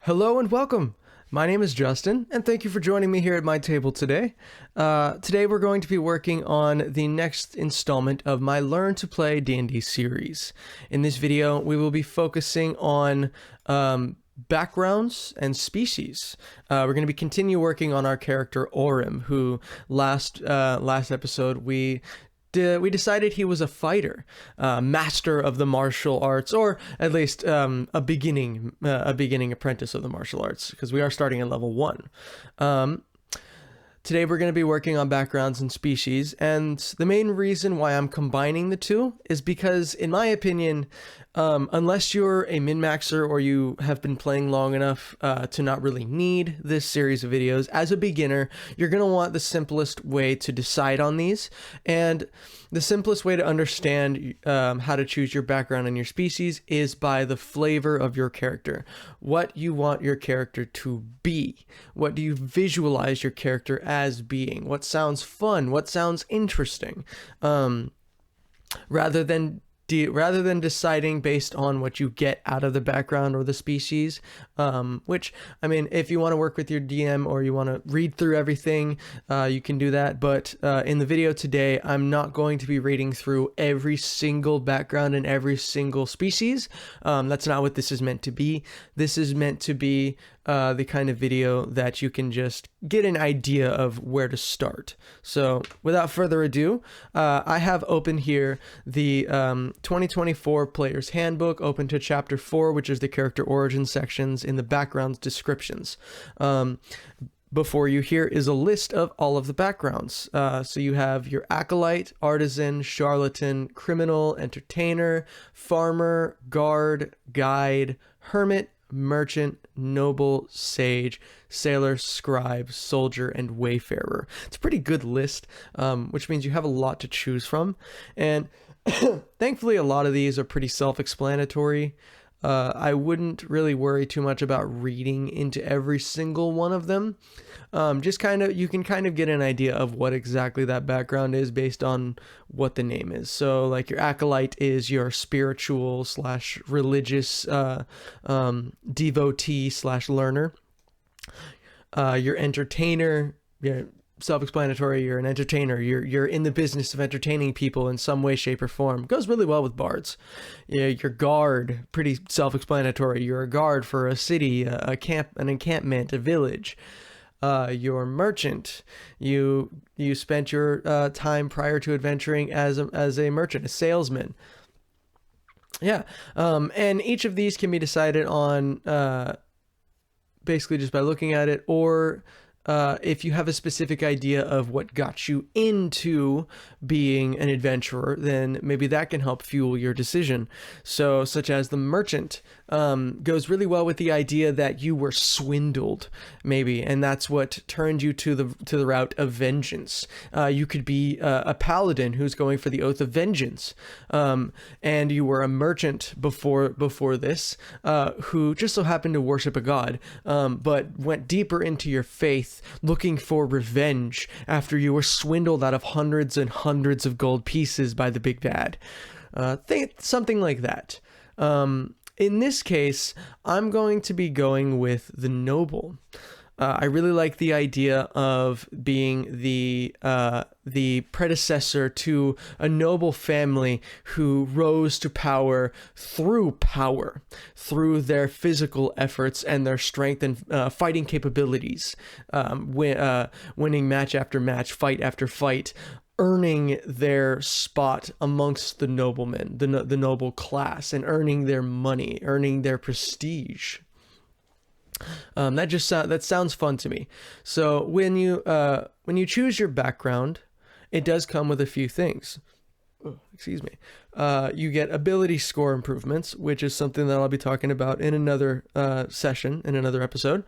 Hello and welcome. My name is Justin, and thank you for joining me here at my table today. Today we're going to be working on the next installment of my Learn to Play D&D series. In this video, we will be focusing on backgrounds and species. We're going to be continue working on our character Orym, who last episode we decided he was a fighter, master of the martial arts, or at least a beginning apprentice of the martial arts, because we are starting at level 1. Today we're going to be working on backgrounds and species, and the main reason why I'm combining the two is because, in my opinion, unless you're a min-maxer or you have been playing long enough to not really need this series of videos, as a beginner, you're going to want the simplest way to decide on these, and the simplest way to understand how to choose your background and your species is by the flavor of your character. What you want your character to be. What do you visualize your character as being? What sounds fun? What sounds interesting? Rather than deciding based on what you get out of the background or the species, which, I mean, if you want to work with your DM or you want to read through everything, you can do that. But in the video today, I'm not going to be reading through every single background and every single species. That's not what this is meant to be. This is meant to be the kind of video that you can just get an idea of where to start. So without further ado, I have open here the 2024 Player's Handbook, open to Chapter 4, which is the character origin sections in the background descriptions. Before you, here is a list of all of the backgrounds. So you have your acolyte, artisan, charlatan, criminal, entertainer, farmer, guard, guide, hermit, merchant, noble, sage, sailor, scribe, soldier, and wayfarer. It's a pretty good list, which means you have a lot to choose from. And thankfully, a lot of these are pretty self-explanatory. I wouldn't really worry too much about reading into every single one of them. You can kind of get an idea of what exactly that background is based on what the name is. So like your acolyte is your spiritual / religious devotee / learner. Your entertainer, self-explanatory, you're an entertainer, you're in the business of entertaining people in some way, shape, or form. Goes really well with bards. Your guard, pretty self-explanatory. You're a guard for a city, an encampment, a village. Your merchant, you spent your time prior to adventuring as a merchant, a salesman. And each of these can be decided on basically just by looking at it, or if you have a specific idea of what got you into being an adventurer, then maybe that can help fuel your decision. So, such as the merchant goes really well with the idea that you were swindled, maybe, and that's what turned you to the route of vengeance. You could be a paladin who's going for the oath of vengeance, and you were a merchant before this, who just so happened to worship a god, but went deeper into your faith, looking for revenge after you were swindled out of hundreds and hundreds of gold pieces by the big bad. Something like that. In this case, I'm going to be going with the noble. I really like the idea of being the predecessor to a noble family who rose to power, through their physical efforts and their strength and fighting capabilities, winning match after match, fight after fight, earning their spot amongst the noblemen, the noble class, and earning their money, earning their prestige. That sounds fun to me. So when you choose your background, it does come with a few things. Excuse me. You get ability score improvements, which is something that I'll be talking about in another session, in another episode.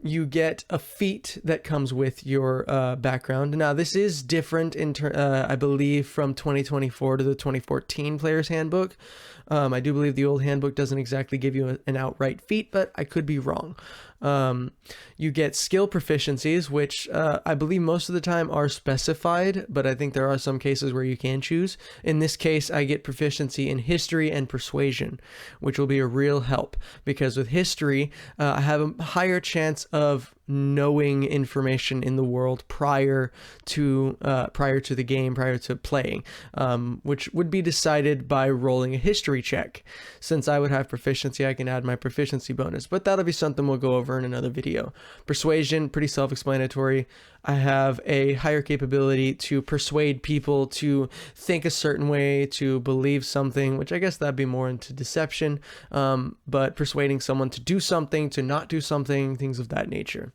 You get a feat that comes with your background. Now, this is different I believe, from 2024 to the 2014 Player's Handbook. I do believe the old handbook doesn't exactly give you an outright feat, but I could be wrong. You get skill proficiencies, which I believe most of the time are specified, but I think there are some cases where you can choose. In this case, I get proficiency in history and persuasion, which will be a real help, because with history, I have a higher chance of knowing information in the world prior to the game, prior to playing, which would be decided by rolling a history check. Since I would have proficiency, I can add my proficiency bonus, but that'll be something we'll go over in another video. Persuasion, pretty self-explanatory. I have a higher capability to persuade people to think a certain way, to believe something, which I guess that'd be more into deception, but persuading someone to do something, to not do something, things of that nature.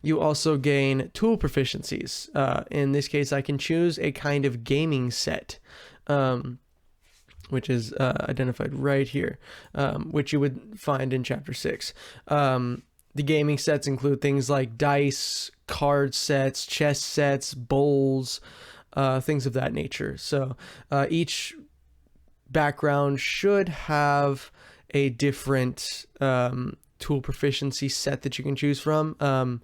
You also gain tool proficiencies. In this case, I can choose a kind of gaming set, which is identified right here, which you would find in Chapter 6. The gaming sets include things like dice, card sets, chess sets, bowls, things of that nature. So each background should have a different tool proficiency set that you can choose from. And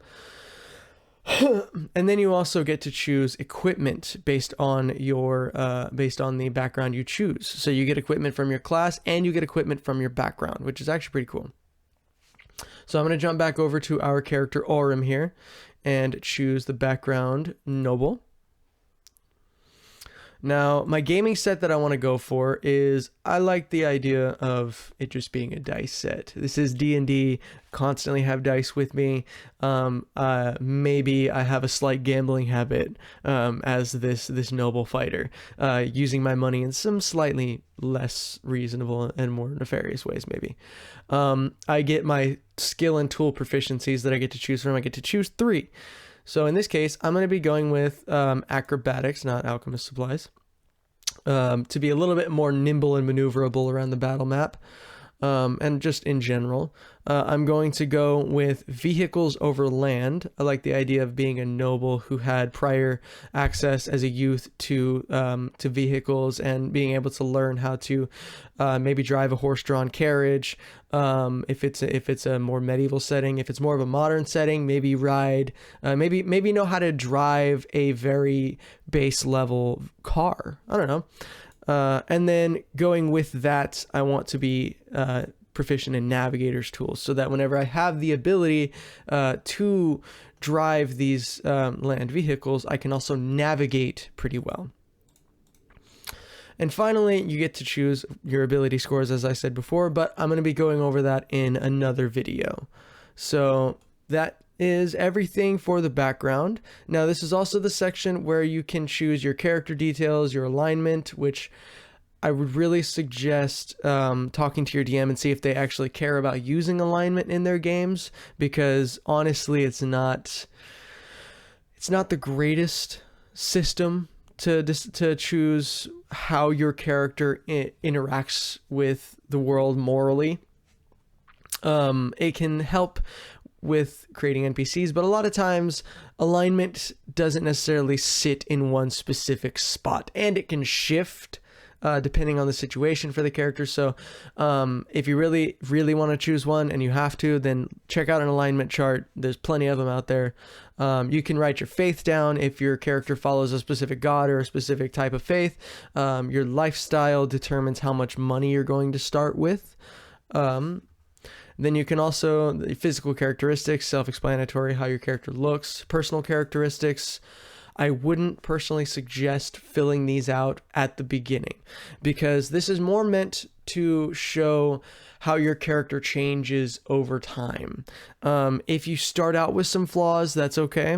then you also get to choose equipment based on the background you choose. So you get equipment from your class and you get equipment from your background, which is actually pretty cool. So I'm going to jump back over to our character Aurum here and choose the background Noble. Now, my gaming set that I want to go for is, I like the idea of it just being a dice set. This is D&D, constantly have dice with me. Maybe I have a slight gambling habit as this noble fighter, using my money in some slightly less reasonable and more nefarious ways, maybe. I get my skill and tool proficiencies that I get to choose from. I get to choose 3. So in this case, I'm going to be going with acrobatics, not alchemist supplies, to be a little bit more nimble and maneuverable around the battle map, and just in general. I'm going to go with vehicles over land. I like the idea of being a noble who had prior access as a youth to vehicles and being able to learn how to maybe drive a horse-drawn carriage. If it's a more medieval setting, if it's more of a modern setting, maybe ride, maybe know how to drive a very base level car. I don't know. And then going with that, I want to be proficient in navigator's tools, so that whenever I have the ability to drive these land vehicles, I can also navigate pretty well. And finally, you get to choose your ability scores, as I said before, but I'm going to be going over that in another video. So that is everything for the background. Now, this is also the section where you can choose your character details, your alignment, which I would really suggest talking to your DM and see if they actually care about using alignment in their games, because honestly, it's not the greatest system to choose how your character interacts with the world morally. It can help with creating NPCs, but a lot of times alignment doesn't necessarily sit in one specific spot, and it can shift depending on the situation for the character. So if you really, really want to choose one and you have to, then check out an alignment chart. There's plenty of them out there. You can write your faith down if your character follows a specific god or a specific type of faith. Your lifestyle determines how much money you're going to start with. Then you can also, the physical characteristics, self-explanatory, how your character looks, personal characteristics. I wouldn't personally suggest filling these out at the beginning, because this is more meant to show how your character changes over time. If you start out with some flaws, that's okay.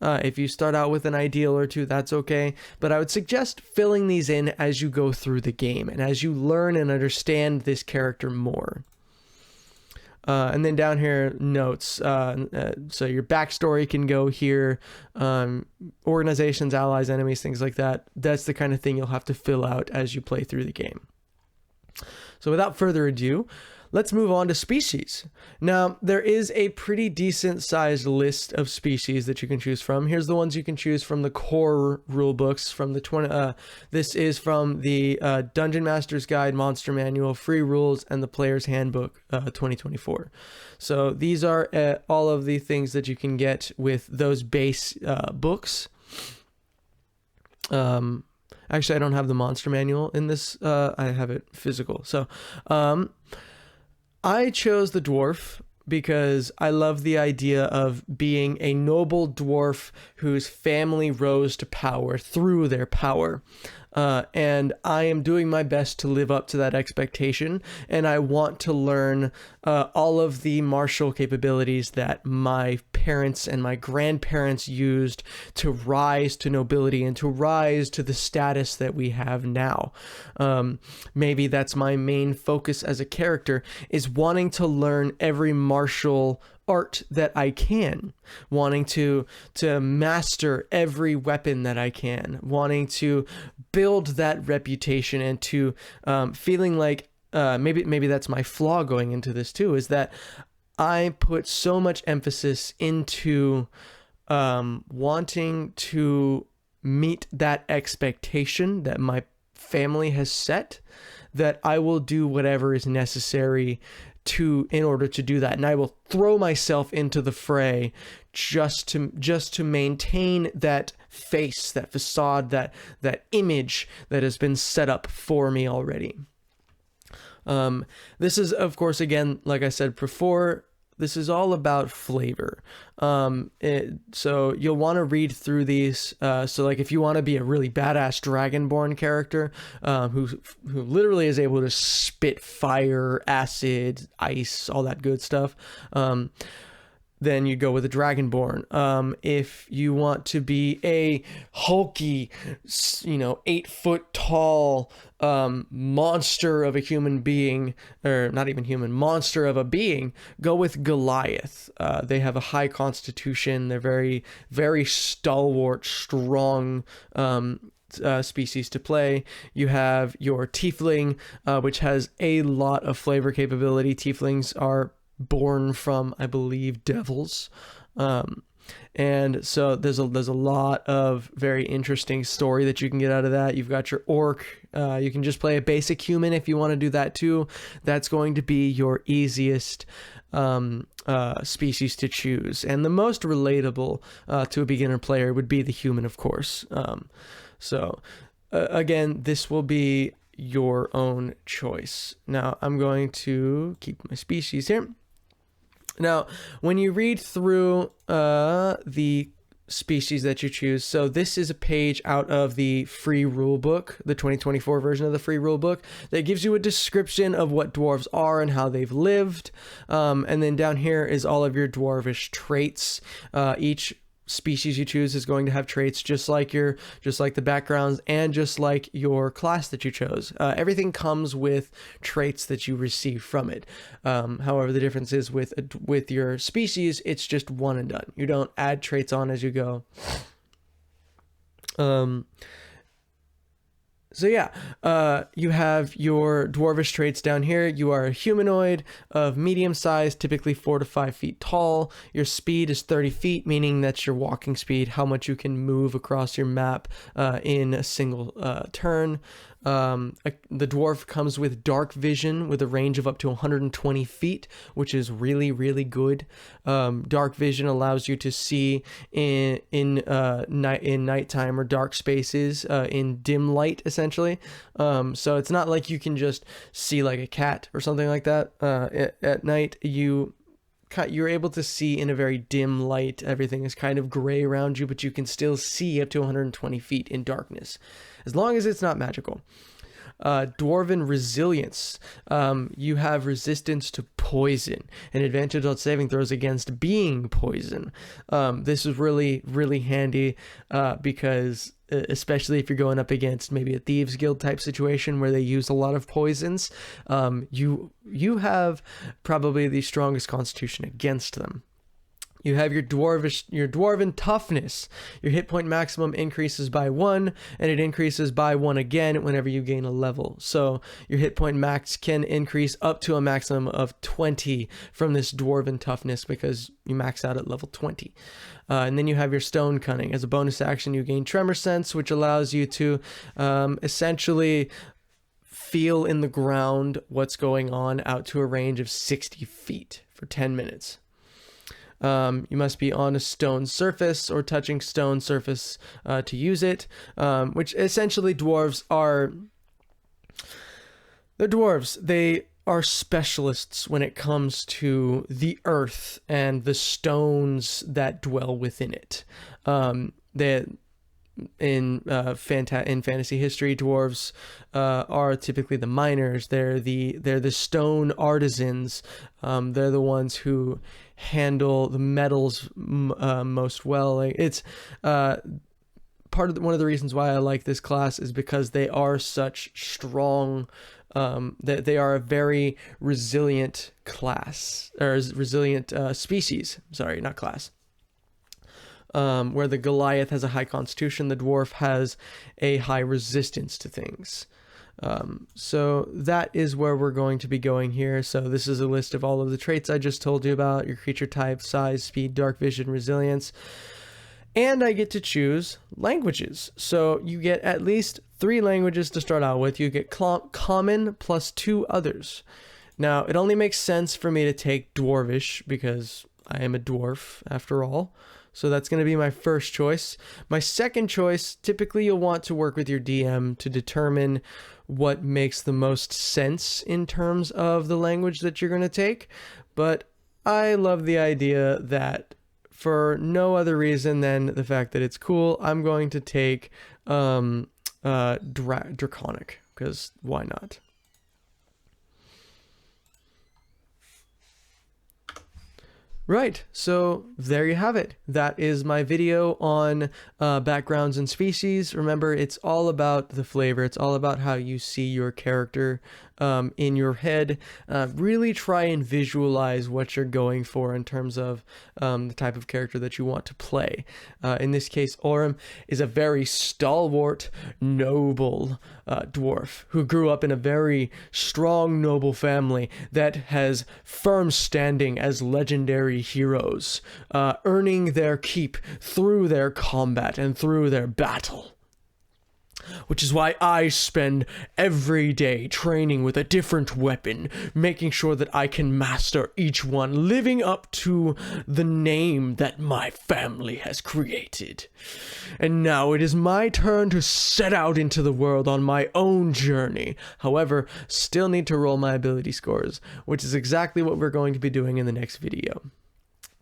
If you start out with an ideal or two, that's okay. But I would suggest filling these in as you go through the game and as you learn and understand this character more. And then down here, notes. So your backstory can go here. Organizations, allies, enemies, things like that. That's the kind of thing you'll have to fill out as you play through the game. So without further ado, let's move on to species. Now, there is a pretty decent sized list of species that you can choose from. Here's the ones you can choose from the core rule books from the this is from the Dungeon Master's Guide, Monster Manual, Free Rules, and the Player's Handbook 2024. So these are all of the things that you can get with those base books. Actually, I don't have the Monster Manual in this. I have it physical. So I chose the dwarf because I love the idea of being a noble dwarf whose family rose to power through their power. And I am doing my best to live up to that expectation, and I want to learn all of the martial capabilities that my parents and my grandparents used to rise to nobility and to rise to the status that we have now. Maybe that's my main focus as a character, is wanting to learn every martial art that I can, wanting to master every weapon that I can, wanting to build that reputation, and to feeling like maybe that's my flaw going into this too, is that I put so much emphasis into wanting to meet that expectation that my family has set, that I will do whatever is necessary in order to do that, and I will throw myself into the fray just to maintain that face, that facade, that image that has been set up for me already. This is, of course, again, like I said before, this is all about flavor. So you'll want to read through these. So like if you want to be a really badass dragonborn character, who literally is able to spit fire, acid, ice, all that good stuff, then you go with a dragonborn. If you want to be a hulky, 8-foot tall monster of a human being, or not even human, monster of a being, go with Goliath. They have a high constitution. They're very, very stalwart, strong species to play. You have your tiefling, which has a lot of flavor capability. Tieflings are born from, I believe, devils. And so there's a lot of very interesting story that you can get out of that. You've got your orc. You can just play a basic human if you want to do that too. That's going to be your easiest species to choose. And the most relatable to a beginner player would be the human, of course. So again, this will be your own choice. Now I'm going to keep my species here. Now, when you read through the species that you choose, so this is a page out of the free rule book, the 2024 version of the free rule book, that gives you a description of what dwarves are and how they've lived. And then down here is all of your dwarvish traits. Each species you choose is going to have traits just like the backgrounds and just like your class that you chose. Everything comes with traits that you receive from it. However, the difference is with your species, it's just one and done. You don't add traits on as you go. So yeah, you have your dwarvish traits down here. You are a humanoid of medium size, typically 4 to 5 feet tall. Your speed is 30 feet, meaning that's your walking speed, how much you can move across your map in a single turn. The dwarf comes with dark vision with a range of up to 120 feet, which is really, really good. Dark vision allows you to see in nighttime or dark spaces in dim light, essentially. So it's not like you can just see like a cat or something like that. At night, you're able to see in a very dim light. Everything is kind of gray around you, but you can still see up to 120 feet in darkness, as long as it's not magical. Dwarven resilience. You have resistance to poison and advantage on saving throws against being poison. This is really, really handy because especially if you're going up against maybe a thieves guild type situation where they use a lot of poisons, you have probably the strongest constitution against them. You have your dwarven toughness. Your hit point maximum increases by 1, and it increases by 1 again whenever you gain a level. So your hit point max can increase up to a maximum of 20 from this dwarven toughness because you max out at level 20. And then you have your stone cunning. As a bonus action, you gain tremor sense, which allows you to essentially feel in the ground what's going on out to a range of 60 feet for 10 minutes. You must be on a stone surface or touching stone surface to use it, which essentially dwarves are... They're dwarves. They are specialists when it comes to the earth and the stones that dwell within it. In fantasy history, dwarves are typically the miners. They're the stone artisans. They're the ones who handle the metals most well. Like, it's one of the reasons why I like this class is because they are such strong. They are a very resilient class, or resilient species. Sorry, not class. Where the Goliath has a high constitution, the dwarf has a high resistance to things. So that is where we're going to be going here. So this is a list of all of the traits I just told you about: your creature type, size, speed, dark vision, resilience. And I get to choose languages. So you get at least 3 languages to start out with. You get common plus 2 others. Now, it only makes sense for me to take Dwarvish because I am a dwarf after all. So that's going to be my first choice. My second choice, typically you'll want to work with your DM to determine what makes the most sense in terms of the language that you're going to take. But I love the idea that for no other reason than the fact that it's cool, I'm going to take Draconic, because why not? Right, so there you have it. That is my video on backgrounds and species. Remember, it's all about the flavor. It's all about how you see your character in your head. Really try and visualize what you're going for in terms of the type of character that you want to play. In this case, Orym is a very stalwart, noble dwarf who grew up in a very strong, noble family that has firm standing as legendary heroes, earning their keep through their combat and through their battle. Which is why I spend every day training with a different weapon, making sure that I can master each one, living up to the name that my family has created. And now it is my turn to set out into the world on my own journey. However, still need to roll my ability scores, which is exactly what we're going to be doing in the next video.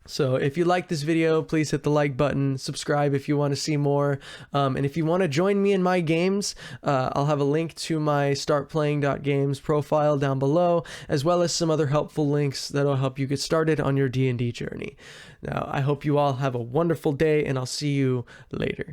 So if you like this video, please hit the like button, subscribe if you want to see more, and if you want to join me in my games, I'll have a link to my startplaying.games profile down below, as well as some other helpful links that'll help you get started on your D&D journey. Now, I hope you all have a wonderful day, and I'll see you later.